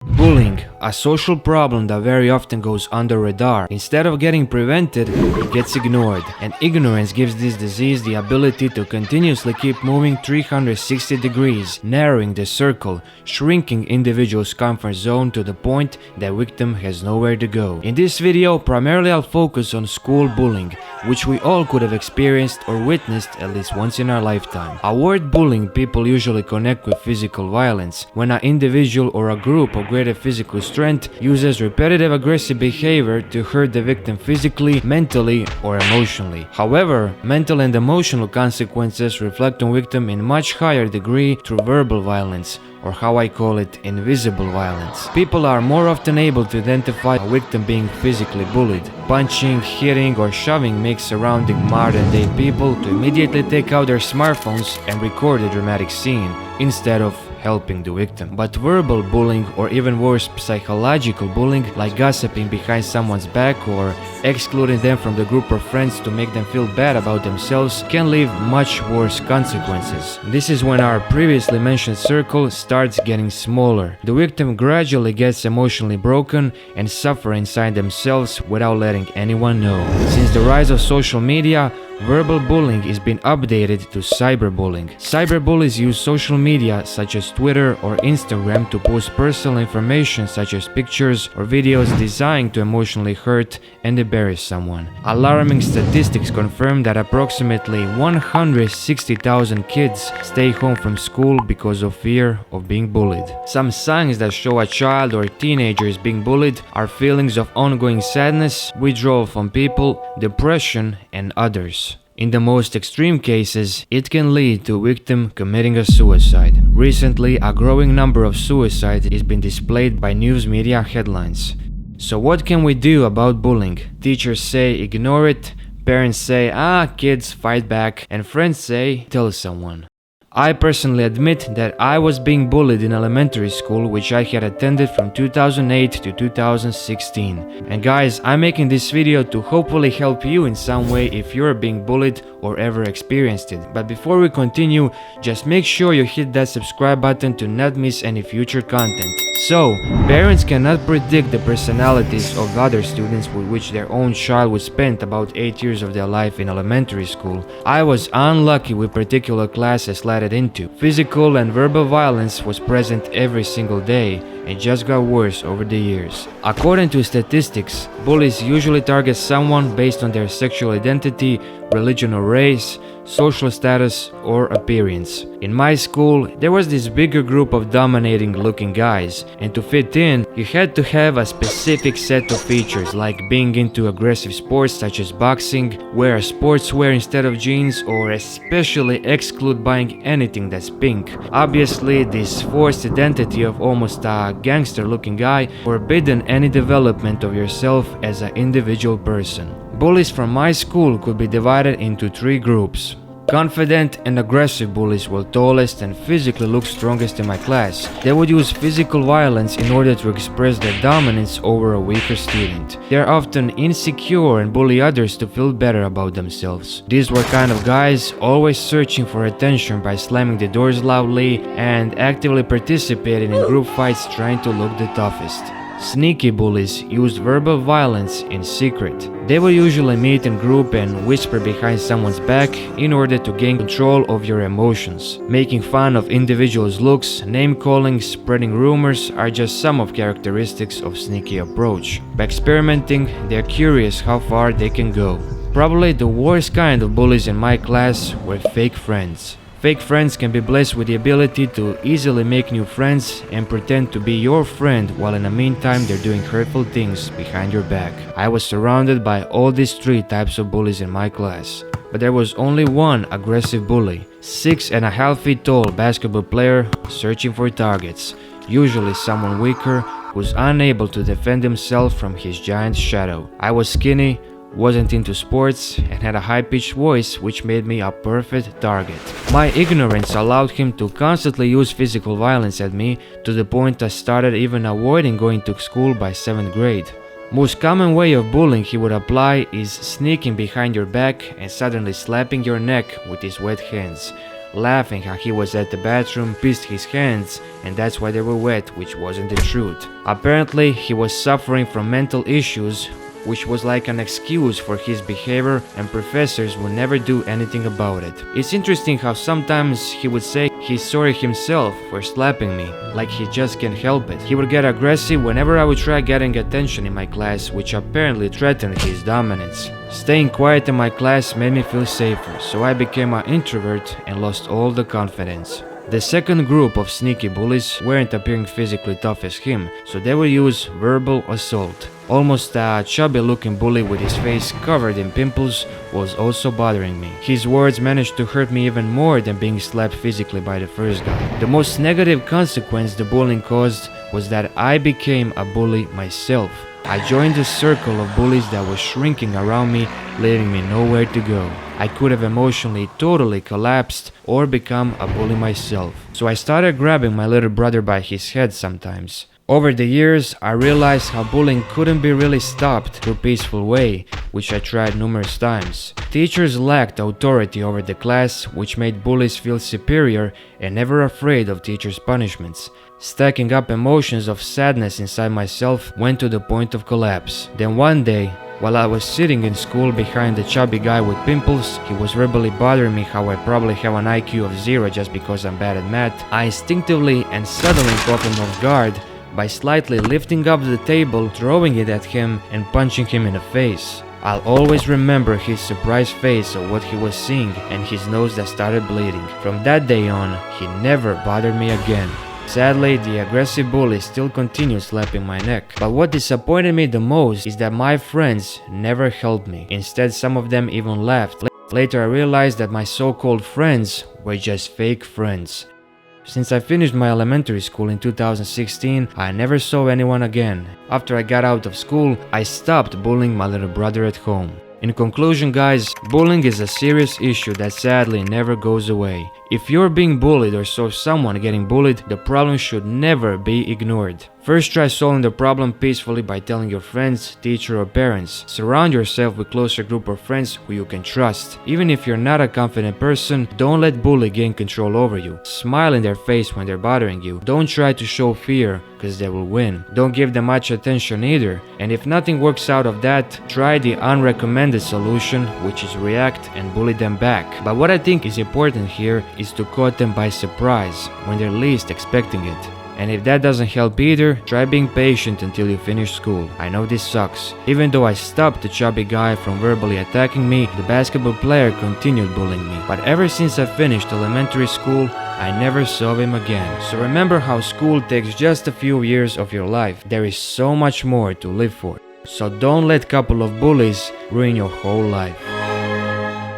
Bullying, a social problem that very often goes under radar. Instead of getting prevented, it gets ignored, and ignorance gives this disease the ability to continuously keep moving 360 degrees, narrowing the circle, shrinking individuals' comfort zone to the point that victim has nowhere to go. In this video, primarily I'll focus on school bullying, which we all could have experienced or witnessed at least once in our lifetime. A word bullying people usually connect with physical violence, when an individual or a group of greater physical strength uses repetitive aggressive behavior to hurt the victim physically, mentally, or emotionally. However, mental and emotional consequences reflect on victim in much higher degree through verbal violence, or how I call it, invisible violence. People are more often able to identify a victim being physically bullied. Punching, hitting, or shoving makes surrounding modern-day people to immediately take out their smartphones and record a dramatic scene, instead of helping the victim. But verbal bullying, or even worse, psychological bullying, like gossiping behind someone's back or excluding them from the group of friends to make them feel bad about themselves, can leave much worse consequences. This is when our previously mentioned circle starts getting smaller. The victim gradually gets emotionally broken and suffer inside themselves without letting anyone know. Since the rise of social media, verbal bullying is being updated to cyberbullying. Cyberbullies use social media such as Twitter or Instagram to post personal information such as pictures or videos designed to emotionally hurt and embarrass someone. Alarming statistics confirm that approximately 160,000 kids stay home from school because of fear of being bullied. Some signs that show a child or teenager is being bullied are feelings of ongoing sadness, withdrawal from people, depression, and others. In the most extreme cases, it can lead to a victim committing a suicide. Recently, a growing number of suicides is being displayed by news media headlines. So what can we do about bullying? Teachers say ignore it, parents say kids fight back, and friends say tell someone. I personally admit that I was being bullied in elementary school, which I had attended from 2008 to 2016. And guys, I'm making this video to hopefully help you in some way if you're being bullied or ever experienced it. But before we continue, just make sure you hit that subscribe button to not miss any future content. So, parents cannot predict the personalities of other students with which their own child would spend about 8 years of their life in elementary school. I was unlucky with particular classes led into. Physical and verbal violence was present every single day and just got worse over the years. According to statistics, bullies usually target someone based on their sexual identity, religion or race, social status, or appearance. In my school, there was this bigger group of dominating looking guys, and to fit in, you had to have a specific set of features like being into aggressive sports such as boxing, wear sportswear instead of jeans, or especially exclude buying anything that's pink. Obviously, this forced identity of almost a gangster looking guy forbidden any development of yourself as an individual person. Bullies from my school could be divided into 3 groups. Confident and aggressive bullies were tallest and physically looked strongest in my class. They would use physical violence in order to express their dominance over a weaker student. They are often insecure and bully others to feel better about themselves. These were kind of guys always searching for attention by slamming the doors loudly and actively participating in group fights trying to look the toughest. Sneaky bullies used verbal violence in secret. They will usually meet in group and whisper behind someone's back in order to gain control of your emotions. Making fun of individuals' looks, name-calling, spreading rumors are just some of characteristics of sneaky approach. By experimenting, they're curious how far they can go. Probably the worst kind of bullies in my class were fake friends. Fake friends can be blessed with the ability to easily make new friends and pretend to be your friend while in the meantime they're doing hurtful things behind your back. I was surrounded by all these 3 types of bullies in my class. But there was only one aggressive bully, 6.5 feet tall basketball player searching for targets, usually someone weaker who's unable to defend himself from his giant shadow. I was skinny, wasn't into sports, and had a high-pitched voice which made me a perfect target. My ignorance allowed him to constantly use physical violence at me to the point I started even avoiding going to school by 7th grade. Most common way of bullying he would apply is sneaking behind your back and suddenly slapping your neck with his wet hands. laughing how he was at the bathroom, pissed his hands, and that's why they were wet, which wasn't the truth. Apparently, he was suffering from mental issues, which was like an excuse for his behavior, and professors would never do anything about it. It's interesting how sometimes he would say he's sorry himself for slapping me, like he just can't help it. He would get aggressive whenever I would try getting attention in my class, which apparently threatened his dominance. Staying quiet in my class made me feel safer, so I became an introvert and lost all the confidence. The second group of sneaky bullies weren't appearing physically tough as him, so they would use verbal assault. Almost a chubby-looking bully with his face covered in pimples was also bothering me. His words managed to hurt me even more than being slapped physically by the first guy. The most negative consequence the bullying caused was that I became a bully myself. I joined a circle of bullies that was shrinking around me, leaving me nowhere to go. I could have emotionally totally collapsed or become a bully myself. So I started grabbing my little brother by his head sometimes. Over the years, I realized how bullying couldn't be really stopped through a peaceful way, which I tried numerous times. Teachers lacked authority over the class, which made bullies feel superior and never afraid of teachers' punishments. Stacking up emotions of sadness inside myself went to the point of collapse. Then one day, while I was sitting in school behind the chubby guy with pimples, he was verbally bothering me how I probably have an IQ of 0 just because I'm bad at math. I instinctively and suddenly caught him off guard by slightly lifting up the table, throwing it at him, and punching him in the face. I'll always remember his surprised face of what he was seeing and his nose that started bleeding. From that day on, he never bothered me again. Sadly, the aggressive bully still continued slapping my neck. But what disappointed me the most is that my friends never helped me. Instead, some of them even laughed. Later, I realized that my so-called friends were just fake friends. Since I finished my elementary school in 2016, I never saw anyone again. After I got out of school, I stopped bullying my little brother at home. In conclusion, guys, bullying is a serious issue that sadly never goes away. If you're being bullied or saw someone getting bullied, the problem should never be ignored. First, try solving the problem peacefully by telling your friends, teacher, or parents. Surround yourself with a closer group of friends who you can trust. Even if you're not a confident person, don't let bully gain control over you. Smile in their face when they're bothering you. Don't try to show fear, because they will win. Don't give them much attention either. And if nothing works out of that, try the unrecommended solution, which is react and bully them back. But what I think is important here is to caught them by surprise when they're least expecting it. And if that doesn't help either, try being patient until you finish school. I know this sucks. Even though I stopped the chubby guy from verbally attacking me, the basketball player continued bullying me. But ever since I finished elementary school, I never saw him again. So remember how school takes just a few years of your life. There is so much more to live for. So don't let a couple of bullies ruin your whole life.